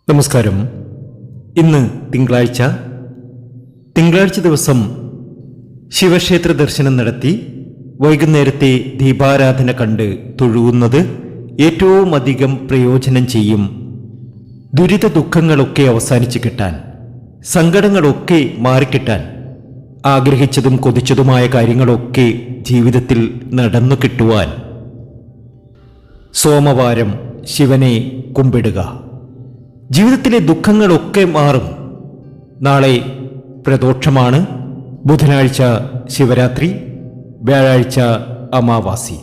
നമസ്കാരം. ഇന്ന് തിങ്കളാഴ്ച ദിവസം ശിവക്ഷേത്ര ദർശനം നടത്തി വൈകുന്നേരത്തെ ദീപാരാധന കണ്ട് തൊഴുകുന്നത് ഏറ്റവും അധികം പ്രയോജനം ചെയ്യും. ദുരിത ദുഃഖങ്ങളൊക്കെ അവസാനിച്ചു കിട്ടാൻ, സങ്കടങ്ങളൊക്കെ മാറിക്കിട്ടാൻ, ആഗ്രഹിച്ചതും കൊതിച്ചതുമായ കാര്യങ്ങളൊക്കെ ജീവിതത്തിൽ നടന്നു കിട്ടുവാൻ സോമവാരം ശിവനെ കുമ്പിടുക. ജീവിതത്തിലെ ദുഃഖങ്ങളൊക്കെ മാറും. നാളെ പ്രദോഷമാണ്, ബുധനാഴ്ച ശിവരാത്രി, വ്യാഴാഴ്ച അമാവാസി.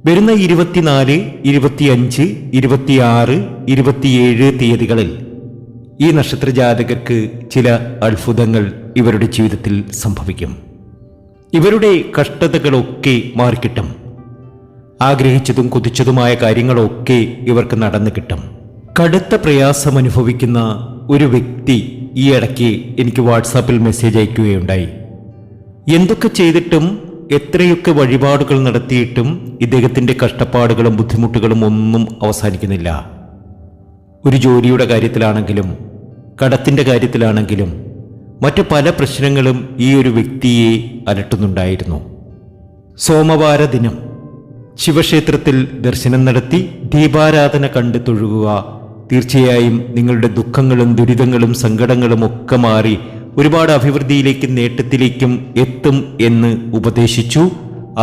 വരുന്ന 24, 25, 26, 27 തീയതികളിൽ ഈ നക്ഷത്രജാതകർക്ക് ചില അത്ഭുതങ്ങൾ ഇവരുടെ ജീവിതത്തിൽ സംഭവിക്കും. ഇവരുടെ കഷ്ടതകളൊക്കെ മാറിക്കിട്ടും. ആഗ്രഹിച്ചതും കൊതിച്ചതുമായ കാര്യങ്ങളൊക്കെ ഇവർക്ക് നടന്നു കിട്ടും. കടുത്ത പ്രയാസം അനുഭവിക്കുന്ന ഒരു വ്യക്തി ഈ ഇടയ്ക്ക് എനിക്ക് വാട്സാപ്പിൽ മെസ്സേജ് അയക്കുകയുണ്ടായി. എന്തൊക്കെ ചെയ്തിട്ടും എത്രയൊക്കെ വഴിപാടുകൾ നടത്തിയിട്ടും ഇദ്ദേഹത്തിൻ്റെ കഷ്ടപ്പാടുകളും ബുദ്ധിമുട്ടുകളും ഒന്നും അവസാനിക്കുന്നില്ല. ഒരു ജോലിയുടെ കാര്യത്തിലാണെങ്കിലും കടത്തിൻ്റെ കാര്യത്തിലാണെങ്കിലും മറ്റു പല പ്രശ്നങ്ങളും ഈ ഒരു വ്യക്തിയെ അലട്ടുന്നുണ്ടായിരുന്നു. സോമവാര ദിനം ശിവക്ഷേത്രത്തിൽ ദർശനം നടത്തി ദീപാരാധന കണ്ട് തൊഴുകുക. തീർച്ചയായും നിങ്ങളുടെ ദുഃഖങ്ങളും ദുരിതങ്ങളും സങ്കടങ്ങളും ഒക്കെ മാറി ഒരുപാട് അഭിവൃദ്ധിയിലേക്കും നേട്ടത്തിലേക്കും എത്തും എന്ന് ഉപദേശിച്ചു.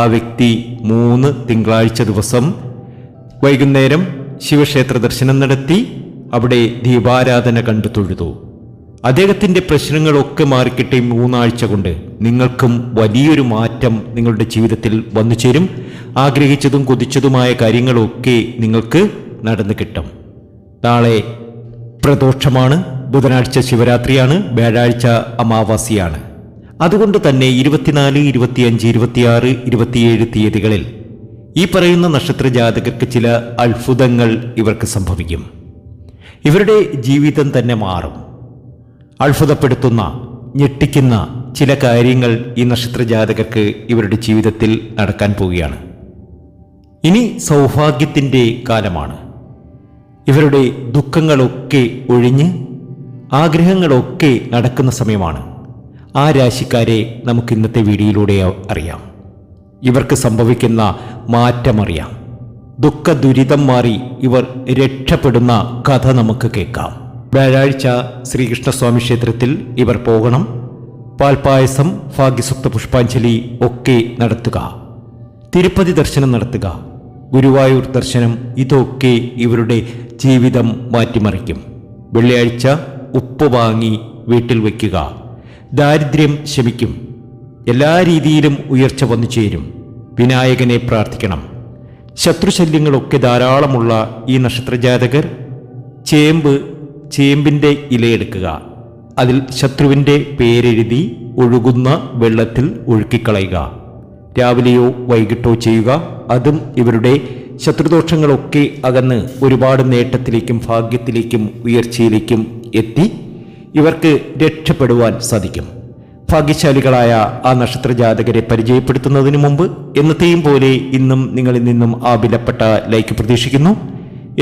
ആ വ്യക്തി 3 തിങ്കളാഴ്ച ദിവസം വൈകുന്നേരം ശിവക്ഷേത്ര ദർശനം നടത്തി അവിടെ ദീപാരാധന കണ്ടു തൊഴുതു. അദ്ദേഹത്തിൻ്റെ പ്രശ്നങ്ങളൊക്കെ മാറിക്കിട്ടെ 3 ആഴ്ച കൊണ്ട് നിങ്ങൾക്കും വലിയൊരു മാറ്റം നിങ്ങളുടെ ജീവിതത്തിൽ വന്നു ചേരും. ആഗ്രഹിച്ചതും കൊതിച്ചതുമായ കാര്യങ്ങളൊക്കെ നിങ്ങൾക്ക് നടന്നു കിട്ടും. നാളെ പ്രദോഷമാണ്, ബുധനാഴ്ച ശിവരാത്രിയാണ്, വ്യാഴാഴ്ച അമാവാസിയാണ്. അതുകൊണ്ട് തന്നെ 24, 25, 26, 27 തീയതികളിൽ ഈ പറയുന്ന നക്ഷത്രജാതകർക്ക് ചില അത്ഭുതങ്ങൾ ഇവർക്ക് സംഭവിക്കും. ഇവരുടെ ജീവിതം തന്നെ മാറും. അത്ഭുതപ്പെടുത്തുന്ന, ഞെട്ടിക്കുന്ന ചില കാര്യങ്ങൾ ഈ നക്ഷത്രജാതകർക്ക് ഇവരുടെ ജീവിതത്തിൽ നടക്കാൻ പോവുകയാണ്. ഇനി സൗഭാഗ്യത്തിൻ്റെ കാലമാണ്. ഇവരുടെ ദുഃഖങ്ങളൊക്കെ ഒഴിഞ്ഞ് ആഗ്രഹങ്ങളൊക്കെ നടക്കുന്ന സമയമാണ്. ആ രാശിക്കാരെ നമുക്ക് ഇന്നത്തെ വീഡിയോയിലൂടെ അറിയാം. ഇവർക്ക് സംഭവിക്കുന്ന മാറ്റമറിയാം. ദുഃഖ ദുരിതം മാറി ഇവർ രക്ഷപ്പെടുന്ന കഥ നമുക്ക് കേൾക്കാം. വ്യാഴാഴ്ച ശ്രീകൃഷ്ണസ്വാമി ക്ഷേത്രത്തിൽ ഇവർ പോകണം. പാൽപ്പായസം, ഭാഗ്യസുക്ത പുഷ്പാഞ്ജലി ഒക്കെ നടത്തുക. തിരുപ്പതി ദർശനം നടത്തുക. ഗുരുവായൂർ ദർശനം. ഇതൊക്കെ ഇവരുടെ ജീവിതം മാറ്റിമറിക്കും. വെള്ളിയാഴ്ച ഉപ്പ് വാങ്ങി വീട്ടിൽ വയ്ക്കുക. ദാരിദ്ര്യം ശമിക്കും. എല്ലാ രീതിയിലും ഉയർച്ച വന്നു ചേരും. വിനായകനെ പ്രാർത്ഥിക്കണം. ശത്രുശല്യങ്ങളൊക്കെ ധാരാളമുള്ള ഈ നക്ഷത്രജാതകർ ചേമ്പിൻ്റെ ഇലയെടുക്കുക. അതിൽ ശത്രുവിൻ്റെ പേരെഴുതി ഒഴുകുന്ന വെള്ളത്തിൽ ഒഴുക്കിക്കളയുക. രാവിലെയോ വൈകിട്ടോ ചെയ്യുക. അതും ഇവരുടെ ശത്രുദോഷങ്ങളൊക്കെ അകന്ന് ഒരുപാട് നേട്ടത്തിലേക്കും ഭാഗ്യത്തിലേക്കും ഉയർച്ചയിലേക്കും എത്തി ഇവർക്ക് രക്ഷപ്പെടുവാൻ സാധിക്കും. ഭാഗ്യശാലികളായ ആ നക്ഷത്രജാതകരെ പരിചയപ്പെടുത്തുന്നതിന് മുമ്പ് എന്നത്തെയും പോലെ ഇന്നും നിങ്ങളിൽ നിന്നും ആ വിലപ്പെട്ട ലൈക്ക് പ്രതീക്ഷിക്കുന്നു.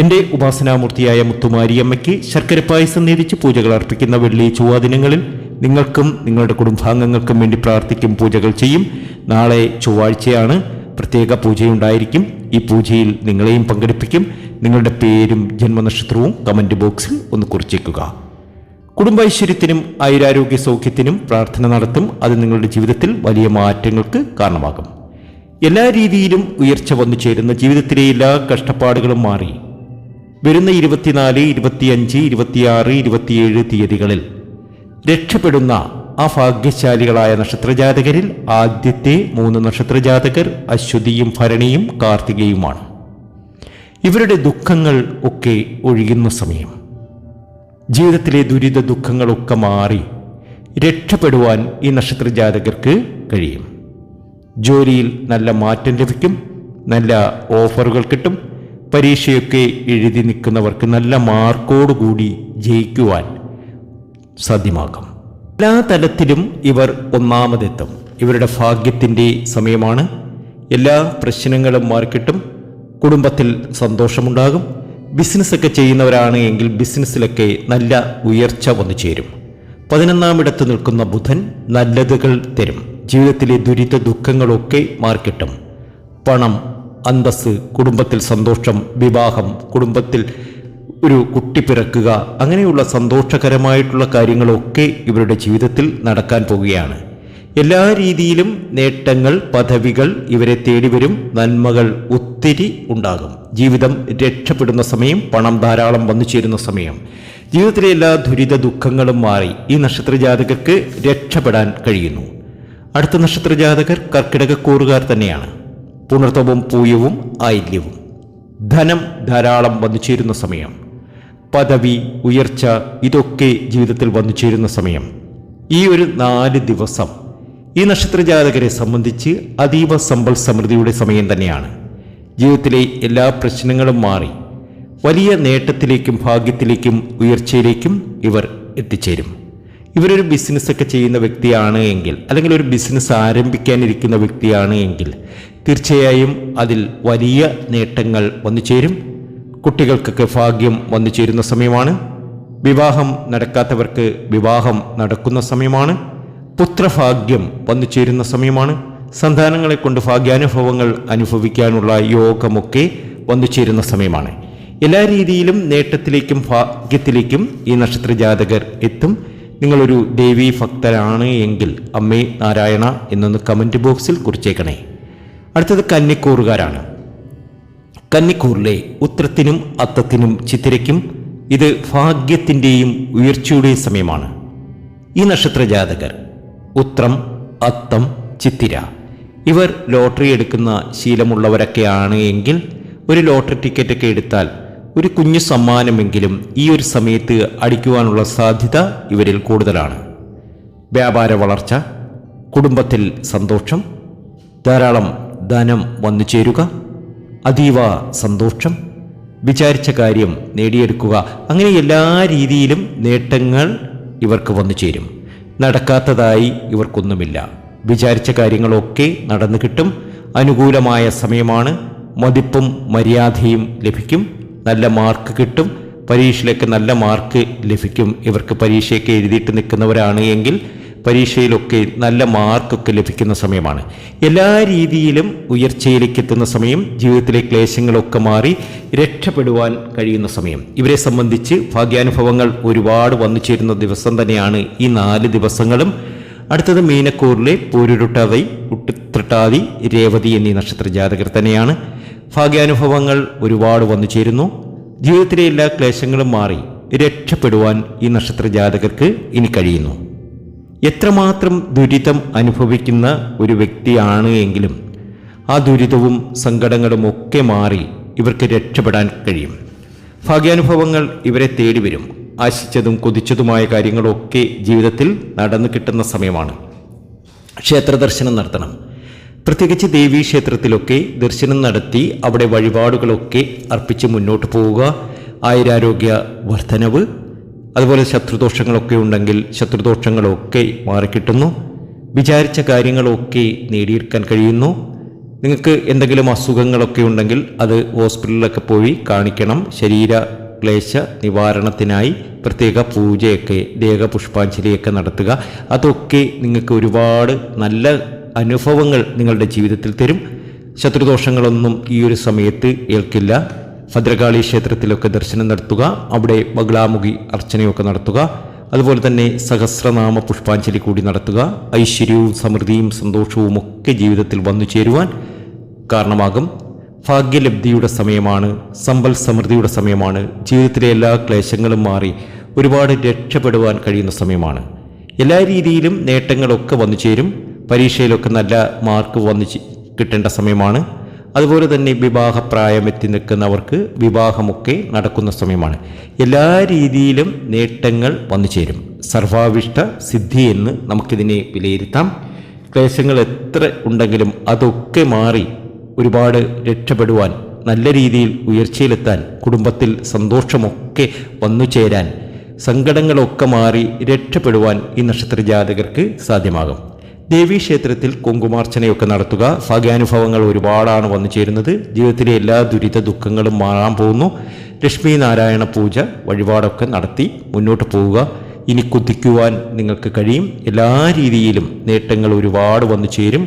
എൻ്റെ ഉപാസനാമൂർത്തിയായ മുത്തുമാരിയമ്മയ്ക്ക് ശർക്കര പായസം നേതിച്ച് പൂജകൾ അർപ്പിക്കുന്ന വെള്ളി ചൊവ്വ ദിനങ്ങളിൽ നിങ്ങൾക്കും നിങ്ങളുടെ കുടുംബാംഗങ്ങൾക്കും വേണ്ടി പ്രാർത്ഥിക്കും, പൂജകൾ ചെയ്യും. നാളെ ചൊവ്വാഴ്ചയാണ്, പ്രത്യേക പൂജയുണ്ടായിരിക്കും. ഈ പൂജയിൽ നിങ്ങളെയും പങ്കെടുപ്പിക്കും. നിങ്ങളുടെ പേരും ജന്മനക്ഷത്രവും കമൻറ്റ് ബോക്സിൽ ഒന്ന് കുറിച്ചേക്കുക. കുടുംബൈശ്വര്യത്തിനും ആയുരാരോഗ്യ സൗഖ്യത്തിനും പ്രാർത്ഥന നടത്തും. അത് നിങ്ങളുടെ ജീവിതത്തിൽ വലിയ മാറ്റങ്ങൾക്ക് കാരണമാകും. എല്ലാ രീതിയിലും ഉയർച്ച വന്നു ചേരുന്ന ജീവിതത്തിലെ എല്ലാ കഷ്ടപ്പാടുകളും മാറി വരുന്ന 24, 25, 26, 27 തീയതികളിൽ രക്ഷപ്പെടുന്ന ആ ഭാഗ്യശാലികളായ നക്ഷത്രജാതകരിൽ ആദ്യത്തെ 3 നക്ഷത്രജാതകർ അശ്വതിയും ഭരണിയും കാർത്തികയുമാണ്. ഇവരുടെ ദുഃഖങ്ങൾ ഒക്കെ ഒഴിയുന്ന സമയം, ജീവിതത്തിലെ ദുരിത ദുഃഖങ്ങളൊക്കെ മാറി രക്ഷപ്പെടുവാൻ ഈ നക്ഷത്രജാതകർക്ക് കഴിയും. ജോലിയിൽ നല്ല മാറ്റം ലഭിക്കും. നല്ല ഓഫറുകൾ കിട്ടും. പരീക്ഷയൊക്കെ എഴുതി നിൽക്കുന്നവർക്ക് നല്ല മാർക്കോടുകൂടി ജയിക്കുവാൻ സാധ്യമാകും. എല്ലാ തലത്തിലും ഇവർ ഒന്നാമതെത്തും. ഇവരുടെ ഭാഗ്യത്തിൻ്റെ സമയമാണ്. എല്ലാ പ്രശ്നങ്ങളും മാറിക്കിട്ടും. കുടുംബത്തിൽ സന്തോഷമുണ്ടാകും. ബിസിനസ്സൊക്കെ ചെയ്യുന്നവരാണ് എങ്കിൽ ബിസിനസ്സിലൊക്കെ നല്ല ഉയർച്ച വന്നു ചേരും. 11-ാം ഇടത്ത് നിൽക്കുന്ന ബുധൻ നല്ലതുകൾ തരും. ജീവിതത്തിലെ ദുരിത ദുഃഖങ്ങളൊക്കെ മാറിക്കിട്ടും. പണം, അന്തസ്സ്, കുടുംബത്തിൽ സന്തോഷം, വിവാഹം, കുടുംബത്തിൽ ഒരു കുട്ടി പിറക്കുക, അങ്ങനെയുള്ള സന്തോഷകരമായിട്ടുള്ള കാര്യങ്ങളൊക്കെ ഇവരുടെ ജീവിതത്തിൽ നടക്കാൻ പോവുകയാണ്. എല്ലാ രീതിയിലും നേട്ടങ്ങൾ, പദവികൾ ഇവരെ തേടി വരും. നന്മകൾ ഒത്തിരി ഉണ്ടാകും. ജീവിതം രക്ഷപ്പെടുന്ന സമയം, പണം ധാരാളം വന്നു ചേരുന്ന സമയം. ജീവിതത്തിലെ എല്ലാ ദുരിത ദുഃഖങ്ങളും മാറി ഈ നക്ഷത്രജാതകർക്ക് രക്ഷപ്പെടാൻ കഴിയുന്നു. അടുത്ത നക്ഷത്രജാതകർ കർക്കിടകക്കൂറുകാർ തന്നെയാണ്. പുണർത്തവും പൂയവും ആയില്യവും. ധനം ധാരാളം വന്നു ചേരുന്ന സമയം. പദവി, ഉയർച്ച ഇതൊക്കെ ജീവിതത്തിൽ വന്നു ചേരുന്ന സമയം. ഈ ഒരു 4 ദിവസം ഈ നക്ഷത്രജാതകരെ സംബന്ധിച്ച് അതീവ സമ്പൽ സമൃദ്ധിയുടെ സമയം തന്നെയാണ്. ജീവിതത്തിലെ എല്ലാ പ്രശ്നങ്ങളും മാറി വലിയ നേട്ടത്തിലേക്കും ഭാഗ്യത്തിലേക്കും ഉയർച്ചയിലേക്കും ഇവർ എത്തിച്ചേരും. ഇവരൊരു ബിസിനസ്സൊക്കെ ചെയ്യുന്ന വ്യക്തിയാണ് എങ്കിൽ, അല്ലെങ്കിൽ ഒരു ബിസിനസ് ആരംഭിക്കാനിരിക്കുന്ന വ്യക്തിയാണ് എങ്കിൽ തീർച്ചയായും അതിൽ വലിയ നേട്ടങ്ങൾ വന്നു ചേരും. കുട്ടികൾക്കൊക്കെ ഭാഗ്യം വന്നു ചേരുന്ന സമയമാണ്. വിവാഹം നടക്കാത്തവർക്ക് വിവാഹം നടക്കുന്ന സമയമാണ്. പുത്രഭാഗ്യം വന്നു ചേരുന്ന സമയമാണ്. സന്താനങ്ങളെ കൊണ്ട് ഭാഗ്യാനുഭവങ്ങൾ അനുഭവിക്കാനുള്ള യോഗമൊക്കെ വന്നു ചേരുന്ന സമയമാണ്. എല്ലാ രീതിയിലും നേട്ടത്തിലേക്കും ഭാഗ്യത്തിലേക്കും ഈ നക്ഷത്രജാതകർ എത്തും. നിങ്ങളൊരു ദേവീ ഭക്തരാണ് എങ്കിൽ അമ്മേ നാരായണ എന്നൊന്ന് കമൻറ്റ് ബോക്സിൽ കുറിച്ചേക്കണേ. അടുത്തത് കന്നിക്കൂറുകാരാണ്. കന്നിക്കൂറിലെ ഉത്രത്തിനും അത്തത്തിനും ചിത്തിരയ്ക്കും ഇത് ഭാഗ്യത്തിൻ്റെയും ഉയർച്ചയുടെയും സമയമാണ്. ഈ നക്ഷത്രജാതകർ ഉത്രം, അത്തം, ചിത്തിര ഇവർ ലോട്ടറി എടുക്കുന്ന ശീലമുള്ളവരൊക്കെയാണ് എങ്കിൽ ഒരു ലോട്ടറി ടിക്കറ്റൊക്കെ എടുത്താൽ ഒരു കുഞ്ഞു സമ്മാനമെങ്കിലും ഈ ഒരു സമയത്ത് അടിക്കുവാനുള്ള സാധ്യത ഇവരിൽ കൂടുതലാണ്. വ്യാപാര വളർച്ച, കുടുംബത്തിൽ സന്തോഷം, ധാരാളം ധനം വന്നു ചേരുക, അതീവ സന്തോഷം, വിചാരിച്ച കാര്യം നേടിയെടുക്കുക, അങ്ങനെ എല്ലാ രീതിയിലും നേട്ടങ്ങൾ ഇവർക്ക് വന്നു ചേരും. നടക്കാത്തതായി ഇവർക്കൊന്നുമില്ല. വിചാരിച്ച കാര്യങ്ങളൊക്കെ നടന്നു കിട്ടും. അനുകൂലമായ സമയമാണ്. മതിപ്പും മര്യാദയും ലഭിക്കും. നല്ല മാർക്ക് കിട്ടും. പരീക്ഷയിലൊക്കെ നല്ല മാർക്ക് ലഭിക്കും. ഇവർക്ക് പരീക്ഷയൊക്കെ എഴുതിയിട്ട് നിൽക്കുന്നവരാണ് എങ്കിൽ പരീക്ഷയിലൊക്കെ നല്ല മാർക്കൊക്കെ ലഭിക്കുന്ന സമയമാണ്. എല്ലാ രീതിയിലും ഉയർച്ചയിലേക്ക് എത്തുന്ന സമയം. ജീവിതത്തിലെ ക്ലേശങ്ങളൊക്കെ മാറി രക്ഷപ്പെടുവാൻ കഴിയുന്ന സമയം. ഇവരെ സംബന്ധിച്ച് ഭാഗ്യാനുഭവങ്ങൾ ഒരുപാട് വന്നു ചേരുന്ന ദിവസം തന്നെയാണ് ഈ 4 ദിവസങ്ങളും. അടുത്തത് മീനക്കൂറിലെ പൂരുരുട്ടാതി, ഉട്ടിത്രട്ടാതി, രേവതി എന്നീ നക്ഷത്രജാതകർ തന്നെയാണ്. ഭാഗ്യാനുഭവങ്ങൾ ഒരുപാട് വന്നു ചേരുന്നു. ജീവിതത്തിലെ എല്ലാ ക്ലേശങ്ങളും മാറി രക്ഷപ്പെടുവാൻ ഈ നക്ഷത്രജാതകർക്ക് ഇനി കഴിയുന്നു. എത്രമാത്രം ദുരിതം അനുഭവിക്കുന്ന ഒരു വ്യക്തിയാണ് എങ്കിലും ആ ദുരിതവും സങ്കടങ്ങളും ഒക്കെ മാറി ഇവർക്ക് രക്ഷപ്പെടാൻ കഴിയും. ഭാഗ്യാനുഭവങ്ങൾ ഇവരെ തേടി വരും. ആശിച്ചതും കൊതിച്ചതുമായ കാര്യങ്ങളൊക്കെ ജീവിതത്തിൽ നടന്നു കിട്ടുന്ന സമയമാണ്. ക്ഷേത്ര ദർശനം നടത്തണം. പ്രത്യേകിച്ച് ദേവീക്ഷേത്രത്തിലൊക്കെ ദർശനം നടത്തി അവിടെ വഴിപാടുകളൊക്കെ അർപ്പിച്ച് മുന്നോട്ട് പോവുക. ആയുരാരോഗ്യ വർധനവ്, അതുപോലെ ശത്രുദോഷങ്ങളൊക്കെ ഉണ്ടെങ്കിൽ ശത്രുദോഷങ്ങളൊക്കെ മാറിക്കിട്ടുന്നു. വിചാരിച്ച കാര്യങ്ങളൊക്കെ നേടിയെടുക്കാൻ കഴിയുന്നു. നിങ്ങൾക്ക് എന്തെങ്കിലും അസുഖങ്ങളൊക്കെ ഉണ്ടെങ്കിൽ അത് ഹോസ്പിറ്റലിലൊക്കെ പോയി കാണിക്കണം. ശരീര ക്ലേശ നിവാരണത്തിനായി പ്രത്യേക പൂജയൊക്കെ, ദേഹപുഷ്പാഞ്ജലിയൊക്കെ നടത്തുക. അതൊക്കെ നിങ്ങൾക്ക് ഒരുപാട് നല്ല അനുഭവങ്ങൾ നിങ്ങളുടെ ജീവിതത്തിൽ തരും. ശത്രുദോഷങ്ങളൊന്നും ഈ ഒരു സമയത്ത് ഏൽക്കില്ല. ഭദ്രകാളി ക്ഷേത്രത്തിലൊക്കെ ദർശനം നടത്തുക. അവിടെ ബഗ്ലാമുഖി അർച്ചനയൊക്കെ നടത്തുക. അതുപോലെ തന്നെ സഹസ്രനാമ പുഷ്പാഞ്ജലി കൂടി നടത്തുക. ഐശ്വര്യവും സമൃദ്ധിയും സന്തോഷവും ഒക്കെ ജീവിതത്തിൽ വന്നു ചേരുവാൻ കാരണമാകും. ഭാഗ്യലബ്ധിയുടെ സമയമാണ്. സമ്പൽ സമൃദ്ധിയുടെ സമയമാണ്. ജീവിതത്തിലെ എല്ലാ ക്ലേശങ്ങളും മാറി ഒരുപാട് രക്ഷപ്പെടുവാൻ കഴിയുന്ന സമയമാണ്. എല്ലാ രീതിയിലും നേട്ടങ്ങളൊക്കെ വന്നു ചേരും. പരീക്ഷയിലൊക്കെ നല്ല മാർക്ക് വന്നു കിട്ടേണ്ട സമയമാണ്. അതുപോലെ തന്നെ വിവാഹപ്രായം എത്തി നിൽക്കുന്നവർക്ക് വിവാഹമൊക്കെ നടക്കുന്ന സമയമാണ്. എല്ലാ രീതിയിലും നേട്ടങ്ങൾ വന്നു ചേരും. സർവാവിഷ്ട സിദ്ധി എന്ന് നമുക്കിതിനെ വിലയിരുത്താം. ക്ലേശങ്ങൾ എത്ര ഉണ്ടെങ്കിലും അതൊക്കെ മാറി ഒരുപാട് രക്ഷപ്പെടുവാൻ, നല്ല രീതിയിൽ ഉയർച്ചയിലെത്താൻ, കുടുംബത്തിൽ സന്തോഷമൊക്കെ വന്നു ചേരാൻ, സങ്കടങ്ങളൊക്കെ മാറി രക്ഷപ്പെടുവാൻ ഈ നക്ഷത്രജാതകർക്ക് സാധ്യമാകും. ദേവീക്ഷേത്രത്തിൽ കുങ്കുമാർച്ചനയൊക്കെ നടത്തുക. ഭാഗ്യാനുഭവങ്ങൾ ഒരുപാടാണ് വന്നു ചേരുന്നത്. ജീവിതത്തിലെ എല്ലാ ദുരിത ദുഃഖങ്ങളും മാറാൻ പോകുന്നു. ലക്ഷ്മി നാരായണ പൂജ വഴിപാടൊക്കെ നടത്തി മുന്നോട്ട് പോവുക. ഇനി കുതിക്കുവാൻ നിങ്ങൾക്ക് കഴിയും. എല്ലാ രീതിയിലും നേട്ടങ്ങൾ ഒരുപാട് വന്നു ചേരും.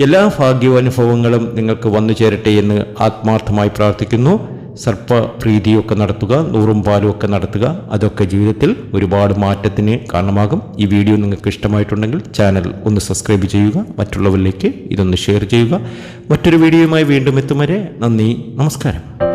എല്ലാ ഭാഗ്യാനുഭവങ്ങളും നിങ്ങൾക്ക് വന്നു ചേരട്ടെ എന്ന് ആത്മാർത്ഥമായി പ്രാർത്ഥിക്കുന്നു. സർപ്പപ്രീതിയൊക്കെ നടത്തുക, നൂറും പാലും ഒക്കെ നടത്തുക. അതൊക്കെ ജീവിതത്തിൽ ഒരുപാട് മാറ്റത്തിന് കാരണമാകും. ഈ വീഡിയോ നിങ്ങൾക്ക് ഇഷ്ടമായിട്ടുണ്ടെങ്കിൽ ചാനൽ ഒന്ന് സബ്സ്ക്രൈബ് ചെയ്യുക, മറ്റുള്ളവരിലേക്ക് ഇതൊന്ന് ഷെയർ ചെയ്യുക. മറ്റൊരു വീഡിയോയുമായി വീണ്ടും എത്തും വരെ നന്ദി, നമസ്കാരം.